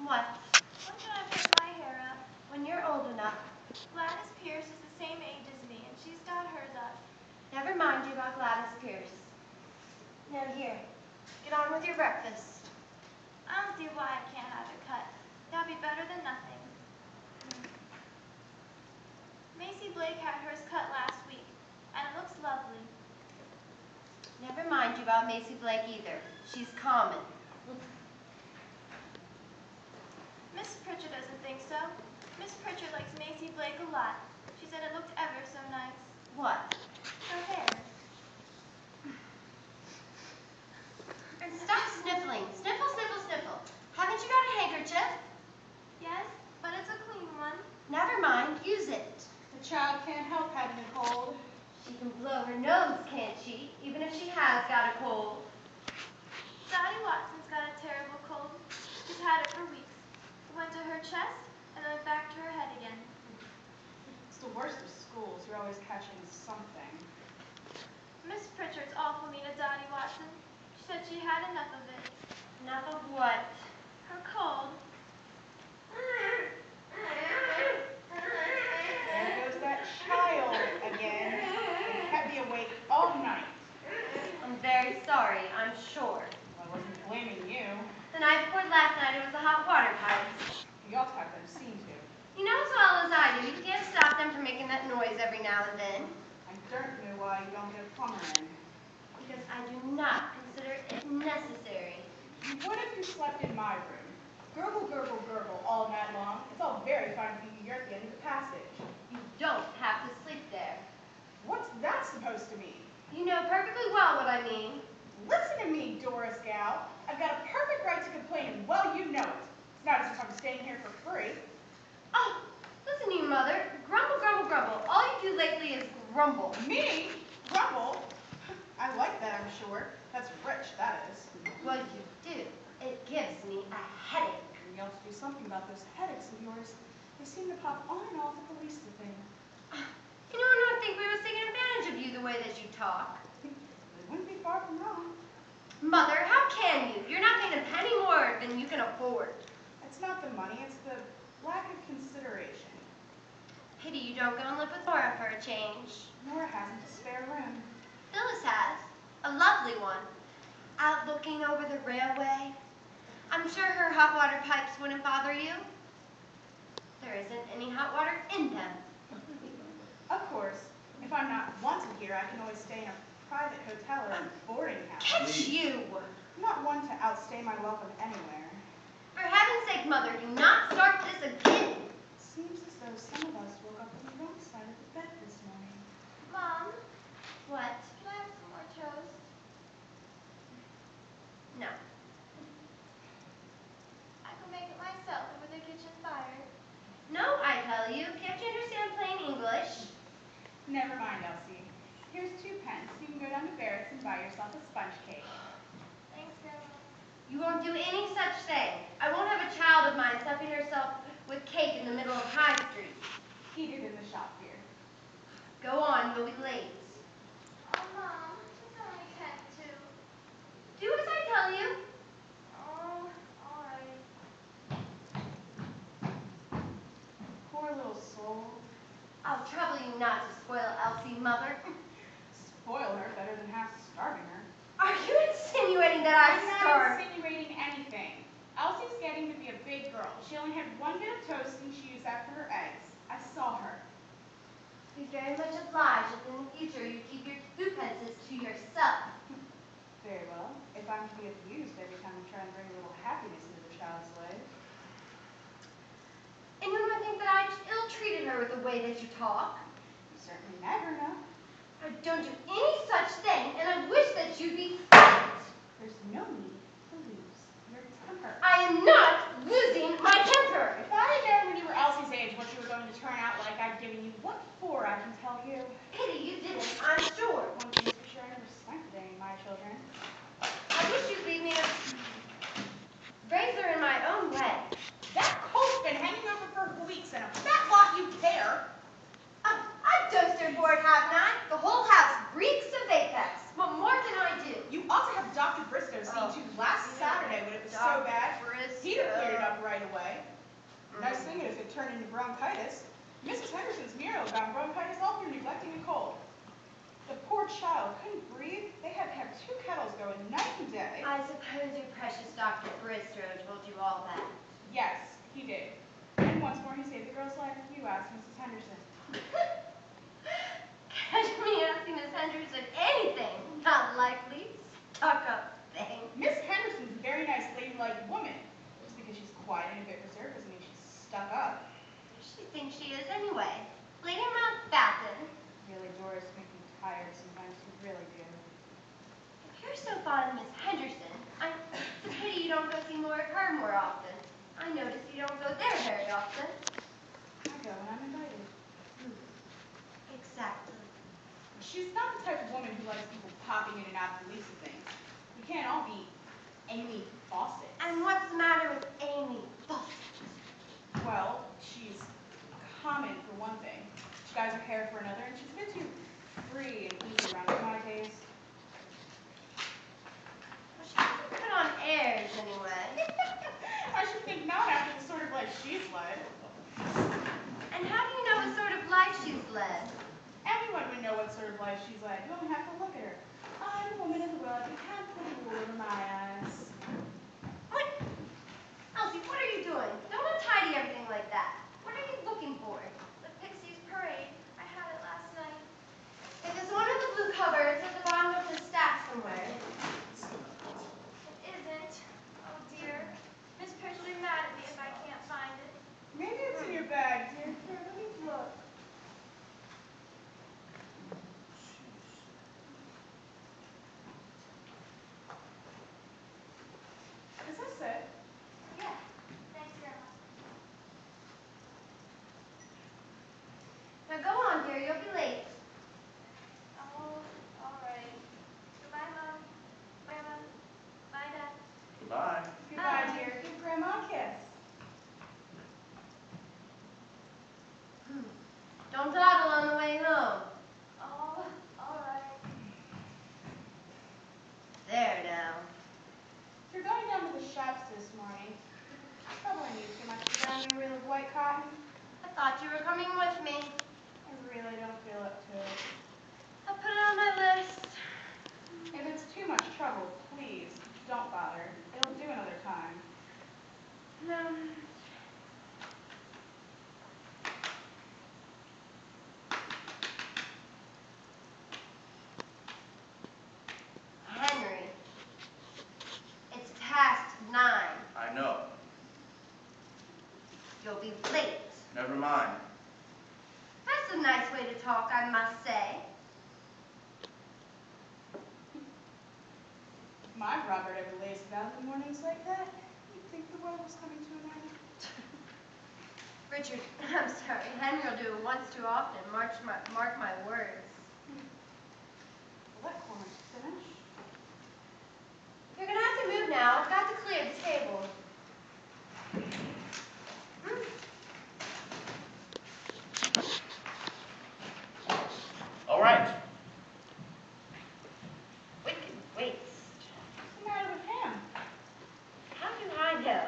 What? When can I pick my hair up? When you're old enough. Gladys Pierce is the same age as me, and she's got hers up. Never mind you about Gladys Pierce. Now here, get on with your breakfast. I don't see why I can't have it cut. That'd be better than nothing. Macy Blake had hers cut last week, and it looks lovely. Never mind you about Macy Blake either. She's common. Miss Pritchard doesn't think so. Miss Pritchard likes Macy Blake a lot. She said it looked ever so nice. What? Her hair. And stop sniffling. Sniffle, sniffle, sniffle. Haven't you got a handkerchief? Yes, but it's a clean one. Never mind, use it. The child can't help having a cold. She can blow her nose, can't she? Even if she has got a cold. Dottie Watson's got a terrible cold. She's had it for weeks. It went to her chest, and then back to her head again. It's the worst of schools. You're always catching something. Miss Pritchard's awful mean to Dottie Watson. She said she had enough of it. Enough of what? Her cold. There goes that child again. They kept me awake all night. I'm very sorry, I'm sure. I wasn't blaming you. The night before last night it was the hot water pipes. You ought to have them seen to. You know as well as I do, you can't stop them from making that noise every now and then. I don't know why you don't get a plumber in. Because I do not consider it necessary. What if you slept in my room? Gurgle, gurgle, gurgle all night long. It's all very fine for you to hear at the end of the passage. You don't have to sleep there. What's that supposed to mean? You know perfectly well what I mean. Listen to me, Doris Gal. I've got a perfect right to complain, and well, you know it. It's not as if I'm staying here for free. Oh, listen to you, Mother. Grumble, grumble, grumble. All you do lately is grumble. Me? Grumble? I like that, I'm sure. That's rich, that is. Well, you do. It gives me a headache. You ought to do something about those headaches of yours. They seem to pop on and off at the least of thing. You know, I don't think we was taking advantage of you the way that you talk. They wouldn't be far from wrong. Mother, how can you? You're not paying a penny more than you can afford. It's not the money, it's the lack of consideration. Pity you don't go and live with Nora for a change. Nora hasn't a spare room. Phyllis has. A lovely one. Out looking over the railway. I'm sure her hot water pipes wouldn't bother you. There isn't any hot water in them. Of course, if I'm not wanted here, I can always stay in a private hotel or a boarding house. Catch you! I'm not one to outstay my welcome anywhere. For heaven's sake, Mother, do not start this again. Seems as though some of us woke up on the wrong side of the bed this morning. Mom, What? can I have some more toast? No. I can make it myself over the kitchen fire. No, I tell you. Can't you understand plain English? Never mind, Elsie. Here's 2 pence. You can go down to Barrett's and buy yourself a sponge cake. Thanks, Grandma. You won't do any such thing. I won't have a child of mine stuffing herself with cake in the middle of High Street. Eat it in the shop here. Go on, you'll be late. Oh, Mom, it's only 10 to. Do as I tell you. Oh, all right. Poor little soul. I'll trouble you not to spoil Elsie, Mother. Spoil her better than half starving her. Are you insinuating that I'm I not starved? insinuating anything. Elsie's getting to be a big girl. She only had 1 bit of toast and she used that for her eggs. I saw her. Be very much obliged if in the future you keep your 2 pences to yourself. Very well. If I'm to be abused every time I try and bring a little happiness into the child's life. Anyone would think that I ill-treated her with the way that you talk. You certainly never know. I don't do any such thing, and I wish that you'd be quiet. There's no need to lose your temper. I am not losing my temper. If I had known when you were Elsie's age what you were going to turn out like I've given you what for, I can tell you. Pity you didn't, I'm sure. One thing's for sure, I never spanked any of my children. I wish you'd leave me to raise her in my own way. That coat's been hanging over for weeks and a fat lot you care. I've dosed her for it, haven't I? The whole house reeks of Apex. What more can I do? You ought to have Dr. Bristow seen to last Saturday when it was so bad. He'd have cleared it up right away. could turn into bronchitis. Mrs. Henderson's Muriel got bronchitis all through neglecting a cold. The poor child couldn't breathe. They had to have 2 kettles going night and day. I suppose your precious Dr. Bristow told you all that. Yes, he did. And once more he saved the girl's life if you asked Mrs. Henderson. Catch me asking Miss Henderson anything. Not likely. Stuck-up thing. Miss Henderson's a very nice, ladylike woman. Just because she's quiet and a bit reserved doesn't mean she's stuck up. She thinks she is anyway. Lady Mountbatten. Really, Doris, make me tired sometimes. You really do. If you're so fond of Miss Henderson, it's a pity you don't go see more of her more often. I notice you don't go there very often. I go when I'm invited. Exactly. She's not the type of woman who likes people popping in and out of the least of things. We can't all be Amy Fawcett. And what's the matter with Amy Fawcett? Well, she's common for one thing. She dyes her hair for another, and she's a bit too free and easy around her nowadays. Well, she doesn't put on airs anyway. I should think not after the sort of life she's led. And how do you know what sort of life she's led? Anyone would know what sort of life she's led. You only have to look at her. I'm a woman of the world. You can't put a rule over my eyes. What? Elsie, what are you doing? Don't untidy everything like that. What are you looking for? The Pixies Parade. I had it last night. If it's one of the blue covers at the bottom of the stack somewhere. It isn't. Oh dear. Miss Pritch will be mad at me if I can't find it. Maybe it's in your bag, dear. Here, let me look. Is this it? Yeah. Thanks, Grandma. Now go on, dear. You'll be late. Oh, all right. Goodbye, Mom. Grandma. Bye, Dad. Goodbye. Goodbye, Bye. dear. Give Grandma a kiss. Don't dawdle on the way home. Oh, all right. There now. If you're going down to the shops this morning, you probably need too much to brown your reel of white cotton. I thought you were coming with me. I really don't feel up to it. I'll put it on my list. If it's too much trouble, please don't bother. It'll do another time. Henry, it's past 9. I know. You'll be late. Never mind. That's a nice way to talk, I must say. If my Robert ever lays about in the mornings like that, you'd think the world was coming to an end. Richard, I'm sorry. Henry will do it once too often. Mark my words. Well, that corner's finished. You're going to have to move now. I've got to clear the table. All right. Wicked waste. What's the matter with him? How do I know?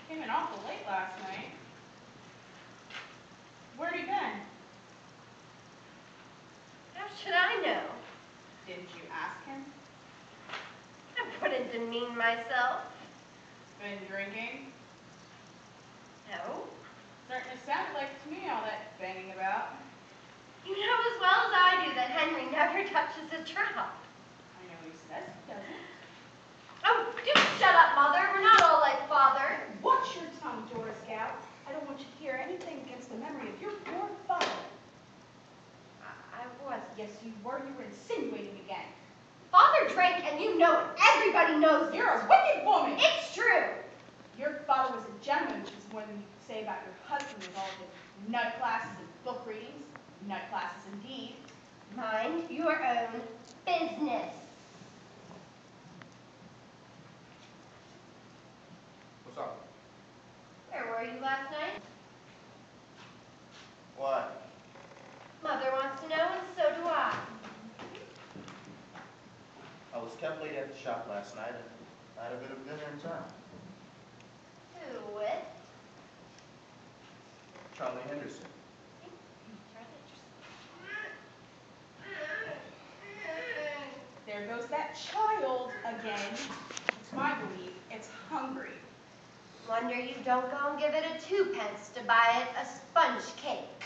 Came in awful late last night. Where'd he been? How should I know? Didn't you ask him? I wouldn't demean myself. Been drinking? No. Certainly sounded like it to me, all that banging about. You know as well as I do that Henry never touches a drop. I know he says he doesn't. Oh, do shut up, Mother. We're not all like Father. Watch your tongue, Doris Gal. I don't want you to hear anything against the memory of your poor father. I was. Yes, you were. You were insinuating again. Father drank, and you know it. Everybody knows it. You're a wicked woman. It's true. Your father was a gentleman, which is more than you can say about your husband with all of his nut classes and book readings. Nut classes indeed. Mind your own business. What's up? Where were you last night? What? Mother wants to know, and so do I. I was kept late at the shop last night and I had a bit of dinner in town. Who with? Charlie Henderson. There goes that child again. It's my belief it's hungry. Wonder you don't go and give it a 2 pence to buy it a sponge cake.